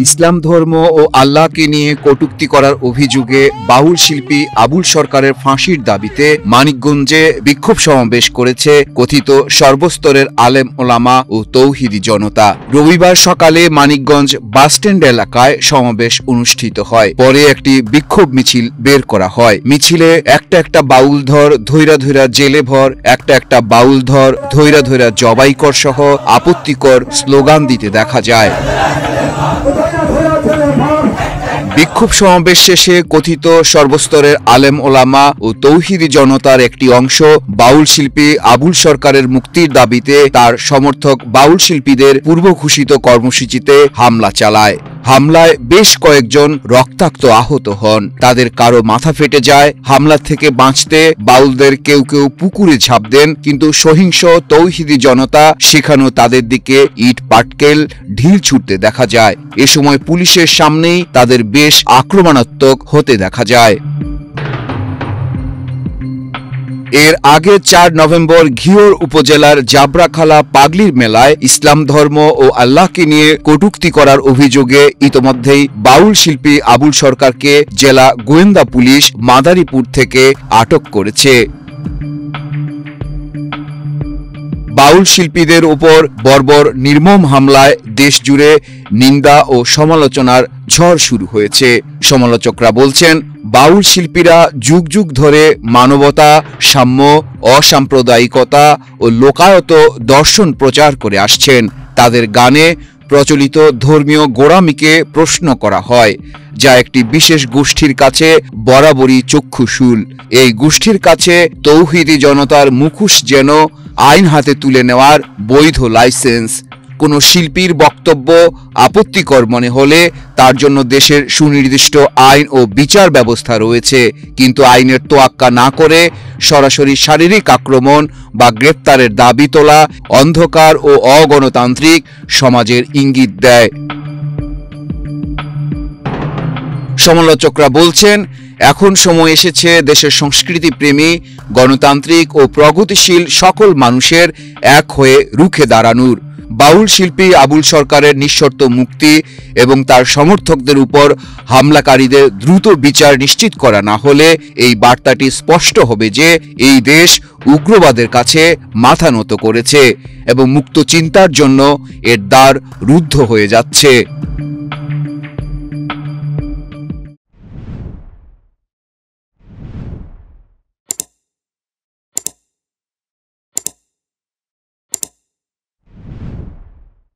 ইসলাম ধর্ম ও আল্লাহকে নিয়ে কটূক্তি করার অভিযোগে বাউল শিল্পী আবুল সরকারের ফাঁসির দাবিতে মানিকগঞ্জে বিক্ষোভ সমাবেশ করেছে কথিত সর্বস্তরের আলেম ওলামা ও তৌহিদি জনতা। রবিবার সকালে মানিকগঞ্জ বাসস্ট্যান্ড এলাকায় সমাবেশ অনুষ্ঠিত হয়। পরে একটি বিক্ষোভ মিছিল বের করা হয়। মিছিলে একটা বাউল ধর ধৈরা ধৈরা জেলে ভর, একটা বাউল ধর ধৈরা ধৈরা জবাই কর সহ আপত্তিকর স্লোগান দিতে দেখা যায়। বিক্ষোভ সমাবেশ শেষে কথিত সর্বস্তরের আলেম ওলামা ও তৌহিদি জনতার একটি অংশ বাউল শিল্পী আবুল সরকারের মুক্তির দাবিতে তার সমর্থক বাউল শিল্পীদের পূর্ব ঘোষিত কর্মসূচিতে হামলা চালায়। হামলায় বেশ কয়েকজন রক্তাক্ত আহত হন। তাদের কারো মাথা ফেটে যায়। হামলা থেকে বাঁচতে বাউলদের কেউ পুকুরে ঝাঁপ দেন, কিন্তু সহিংস তৌহিদি জনতা সেখানেও তাদের দিকে ইট পাটকেল ঢিল ছুটতে দেখা যায়। এ সময় পুলিশের সামনেই তাদের বেশ আক্রমণাত্মক হতে দেখা যায়। এর আগে ৪ নভেম্বর ঘিওর উপজেলার জাবরাখালা পাগলির মেলায় ইসলাম ধর্ম ও আল্লাহকে নিয়ে কটূক্তি করার অভিযোগে ইতোমধ্যেই বাউল শিল্পী আবুল সরকারকে জেলা গোয়েন্দা পুলিশ মাদারীপুর থেকে আটক করেছে। বাউল শিল্পীদের উপর বর্বর নির্মম হামলায় দেশজুড়ে নিন্দা ও সমালোচনার ঝড় শুরু হয়েছে। সমালোচকরা বলছেন, বাউল শিল্পীরা যুগ যুগ ধরে মানবতা, সাম্য, অসাম্প্রদায়িকতা ও লোকায়ত দর্শন প্রচার করে আসছেন। তাদের গানে প্রচলিত ধর্মীয় গোঁড়ামিকে প্রশ্ন করা হয়, যা একটি বিশেষ গোষ্ঠীর কাছে বরাবরই চক্ষুশূল। এই গোষ্ঠীর কাছে তৌহিদি জনতার মুখোশ যেন আইন হাতে তুলে নেওয়ার বৈধ লাইসেন্স। কোনো শিল্পীর বক্তব্য আপত্তিকর মনে হলে তার জন্য দেশের সুনির্দিষ্ট আইন ও বিচার ব্যবস্থা রয়েছে, কিন্তু আইনের তোয়াক্কা না করে সরাসরি শারীরিক আক্রমণ বা গ্রেপ্তারের দাবি তোলা অন্ধকার ও অগণতান্ত্রিক সমাজের ইঙ্গিত দেয়। সমালোচকরা বলছেন, এখন সময় এসেছে দেশের সংস্কৃতি প্রেমী, গণতান্ত্রিক ও প্রগতিশীল সকল মানুষের এক হয়ে রুখে দাঁড়ানোর। বাউল শিল্পী আবুল সরকারের নিঃশর্ত মুক্তি এবং তার সমর্থকদের উপর হামলাকারীদের দ্রুত বিচার নিশ্চিত করা না হলে এই বার্তাটি স্পষ্ট হবে যে এই দেশ উগ্রবাদের কাছে মাথা নত করেছে এবং মুক্ত চিন্তার জন্য এর দ্বার রুদ্ধ হয়ে যাচ্ছে।